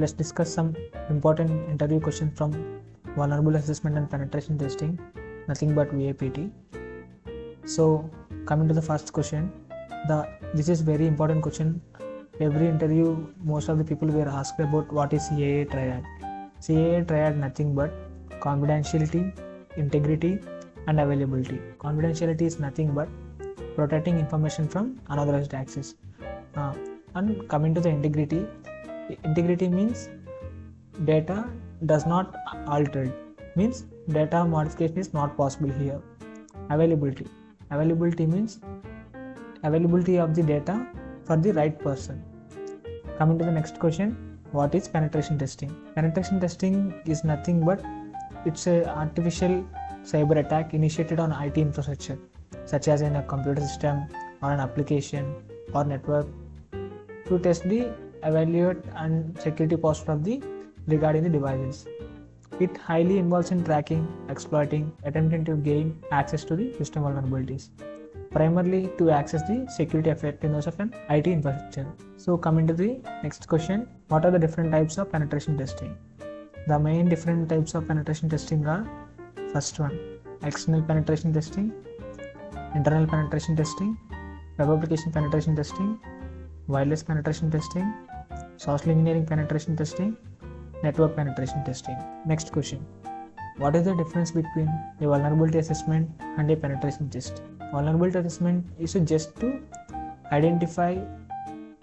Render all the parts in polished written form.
let's discuss some important interview questions from vulnerable assessment and penetration testing, nothing but VAPT. So coming to the first question, this is very important question. Every interview, most of the people were asked about what is CAA triad. CAA triad nothing but confidentiality, integrity and availability. Confidentiality is nothing but protecting information from unauthorized access. And coming to the integrity means data does not altered, means data modification is not possible here. Availability means availability of the data for the right person. Coming to the next question, what is penetration testing? Penetration testing is nothing but it's a artificial cyber attack initiated on IT infrastructure, such as in a computer system or an application or network, to test the evaluate and security posture of the regarding the devices. It highly involves in tracking, exploiting, attempting to gain access to the system vulnerabilities, primarily to access the security effectiveness of an IT infrastructure. So coming to the next question, what are the different types of penetration testing? The main different types of penetration testing are: first one, external penetration testing, internal penetration testing, web application penetration testing, wireless penetration testing, social engineering penetration testing, network penetration testing. Next question, what is the difference between a vulnerability assessment and a penetration test? Vulnerability assessment is just to identify,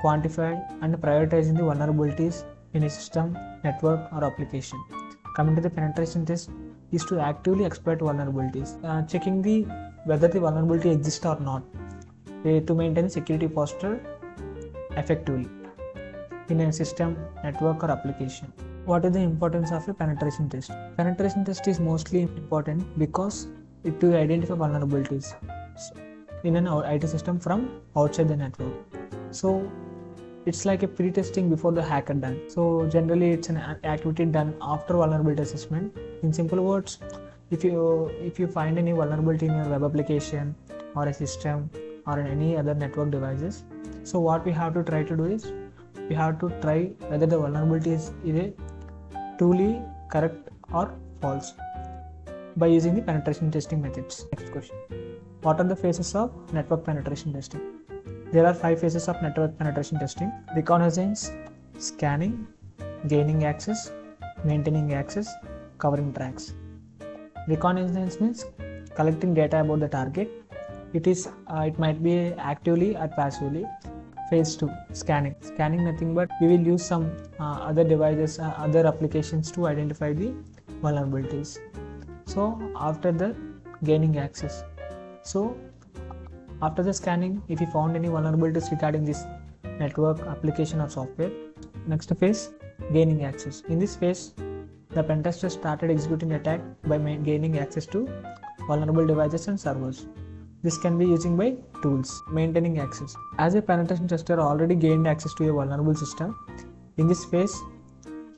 quantify and prioritizing the vulnerabilities in a system, network or application. Coming to the penetration test is to actively exploit vulnerabilities, checking whether the vulnerability exists or not, to maintain security posture effectively in a system, network or application. What is the importance of a penetration test? Penetration test is mostly important because it to identify vulnerabilities in an IT system from outside the network. So it's like a pre-testing before the hacker done. So generally it's an activity done after vulnerability assessment. In simple words, if you find any vulnerability in your web application or a system or in any other network devices, so what we have to try to do is we have to try whether the vulnerability is either truly correct or false by using the penetration testing methods. Next question, what are the phases of network penetration testing? There are 5 phases of network penetration testing: reconnaissance, scanning, gaining access, maintaining access, covering tracks. Reconnaissance means collecting data about the target. It might be actively or passively. Phase 2, scanning. Scanning nothing but we will use some other devices, other applications to identify the vulnerabilities. So after that, gaining access. So after the scanning, if you found any vulnerabilities regarding this network, application or software, next phase, gaining access. In this phase, the pen tester started executing attack by gaining access to vulnerable devices and servers. This can be using by tools. Maintaining access. As a penetration tester already gained access to a vulnerable system, in this phase,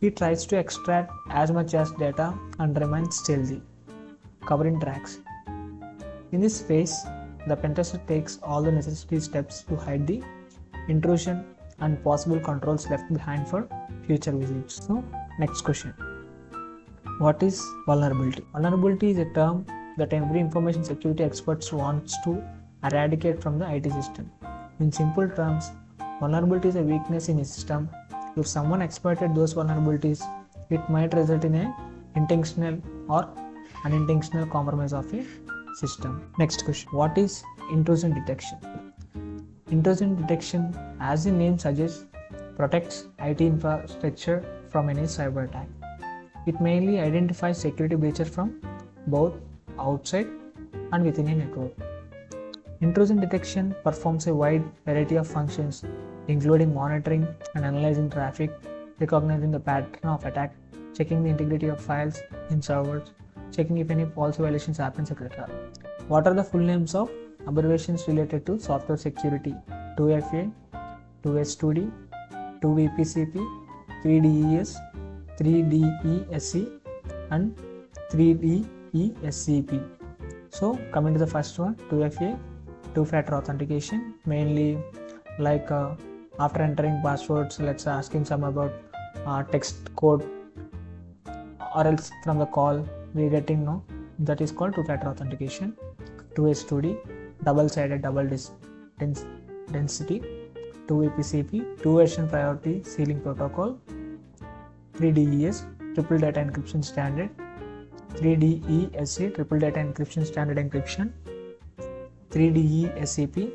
he tries to extract as much as data and remain stealthy. Covering tracks. In this phase, the pen tester takes all the necessary steps to hide the intrusion and possible controls left behind for future visits. So, next question. What is vulnerability? Vulnerability is a term that every information security expert wants to eradicate from the IT system. In simple terms, vulnerability is a weakness in a system. If someone exploited those vulnerabilities, it might result in an intentional or unintentional compromise of a system. Next question, what is intrusion detection? Intrusion detection, as the name suggests, protects IT infrastructure from any cyber attack. It mainly identifies security breaches from both outside and within a network. Intrusion detection performs a wide variety of functions, including monitoring and analyzing traffic, recognizing the pattern of attack, checking the integrity of files in servers, checking if any policy violations happens, etc. What are the full names of abbreviations related to software security? 2FA, 2S2D, 2VPCP, 3DES, 3DESC and 3DESCP. So coming to the first one, 2FA, two-factor authentication, mainly like after entering passwords, let's asking some about text code or else from the call we are getting no, that is called two-factor authentication. 2S2D, double-sided double density, 2VPCP, two-version priority sealing protocol, 3DES, triple data encryption standard, 3DESC, triple data encryption standard encryption, 3DESCP,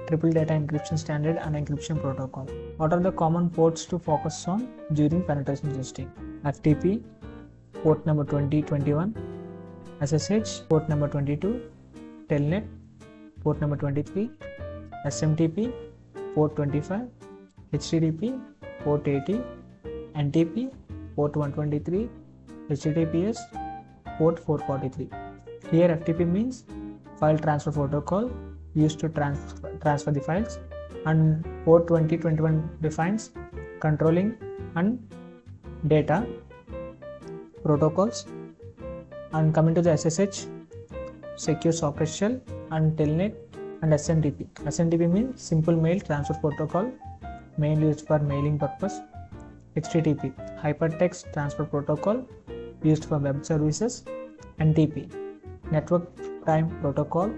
triple data encryption standard and encryption protocol. What are the common ports to focus on during penetration testing? FTP, port number 2021, SSH, port number 22, Telnet, port number 23, SMTP, port 25, HTTP, port 80, NTP, port 123, HTTPS, port 443. Here FTP means file transfer protocol used to transfer the files, and port 2021 defines controlling and data protocols. And coming to the SSH, secure socket shell, and Telnet, and SMTP. SMTP means simple mail transfer protocol, mainly used for mailing purpose. HTTP, hypertext transfer protocol used for web services. NTP, network time protocol,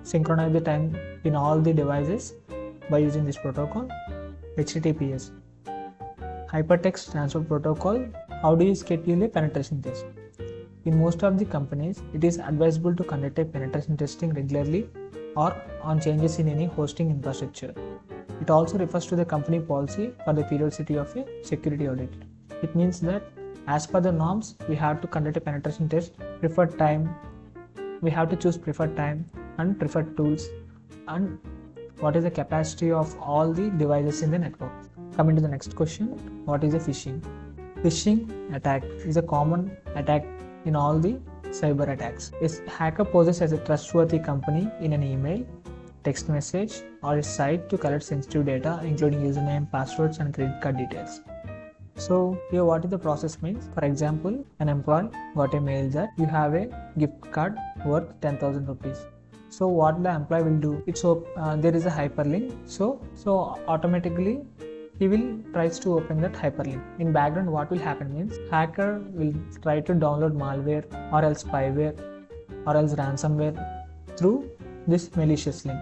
synchronize the time in all the devices by using this protocol. HTTPS, hypertext transfer protocol. How do you schedule a penetration test? In most of the companies, it is advisable to conduct a penetration testing regularly or on changes in any hosting infrastructure. It also refers to the company policy for the periodicity of a security audit. It means that as per the norms, we have to conduct a penetration test, preferred time, we have to choose preferred time and preferred tools, and what is the capacity of all the devices in the network. Coming to the next question, what is a phishing? Phishing attack is a common attack in all the cyber attacks. A hacker poses as a trustworthy company in an email, text message, or a site to collect sensitive data including username, passwords, and credit card details. So here what is the process means? For example, an employee got a mail that you have a gift card worth 10,000 rupees. So what the employee will do? There is a hyperlink. So automatically he will tries to open that hyperlink. In background, what will happen means hacker will try to download malware or else spyware or else ransomware through this malicious link.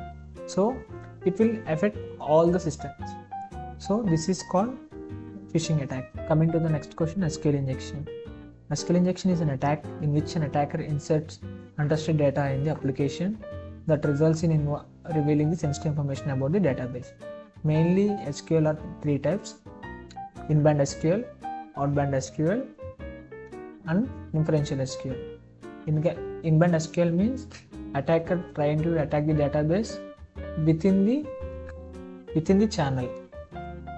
So it will affect all the systems. So this is called phishing attack. Coming to the next question, SQL injection. SQL injection is an attack in which an attacker inserts untrusted data in the application that results in revealing the sensitive information about the database. Mainly SQL are three types: inbound SQL, outbound SQL, and inferential SQL. Inbound SQL means attacker trying to attack the database within the channel.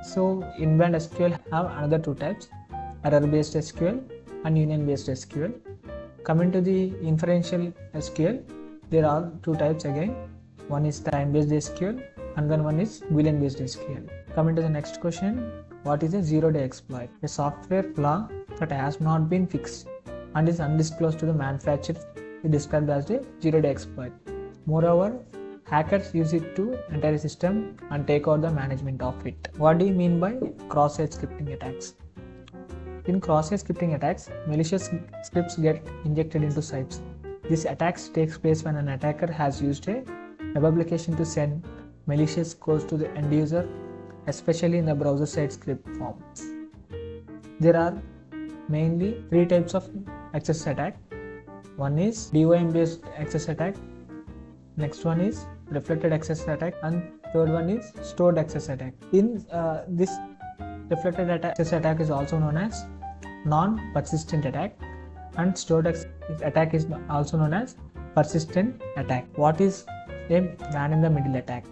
So inbound SQL have another two types: error-based SQL and union-based SQL. Coming to the inferential SQL, there are two types again. One is time-based SQL, and then one is boolean-based SQL. Coming to the next question, what is a zero-day exploit? A software flaw that has not been fixed and is undisclosed to the manufacturer is described as a zero-day exploit. Moreover, hackers use it to enter a system and take over the management of it. What do you mean by cross-site scripting attacks? In cross-site scripting attacks, malicious scripts get injected into sites. This attacks takes place when an attacker has used a web application to send malicious codes to the end user, especially in the browser side script form. There are mainly three types of access attack. One is DOM based access attack, next one is reflected access attack, and third one is stored access attack. In this reflected access attack is also known as non-persistent attack, and stored attack is also known as persistent attack. What is a man-in-the-middle attack?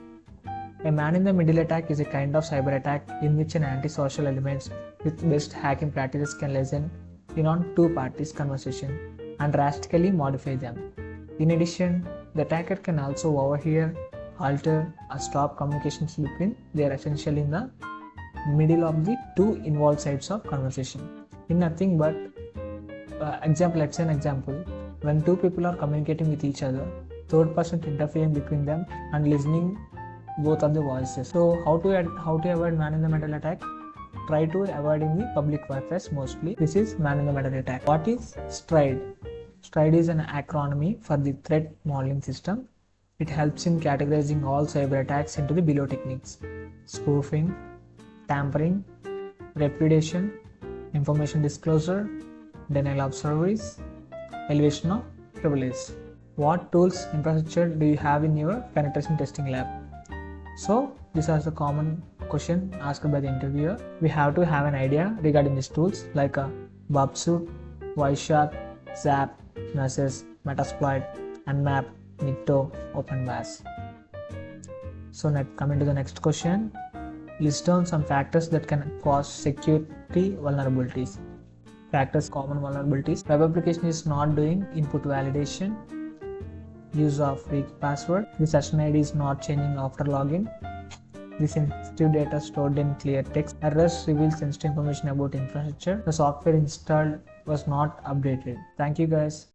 A man-in-the-middle attack is a kind of cyber attack in which an antisocial element with best hacking practices can listen in on two parties' conversation and drastically modify them. In addition, the attacker can also overhear, alter, or stop communications between their essential in the middle of the two involved sides of conversation. In nothing but let's say an example. When two people are communicating with each other, third person interfering between them and listening both of the voices. So how to avoid man-in-the-middle attack? try to avoiding the public Wi-Fi mostly. This is man in the middle attack. What is triad? Triad is an acronym for the threat modeling system. It helps in categorizing all cyber attacks into the below techniques: spoofing, tampering, repudiation, information disclosure, denial of service, elevation of privilege. What tools, infrastructure do you have in your penetration testing lab? So these are the common question asked by the interviewer. We have to have an idea regarding these tools like VAPT, Wireshark, Zap, Nessus, Metasploit, Nmap, Nikto, OpenVAS. So coming to the next question, list down some factors that can cause security vulnerabilities. Factors: common vulnerabilities. Web application is not doing input validation. Use of weak password. The session ID is not changing after login. The sensitive data stored in clear text. Errors reveal sensitive information about infrastructure. The software installed was not updated. Thank you guys.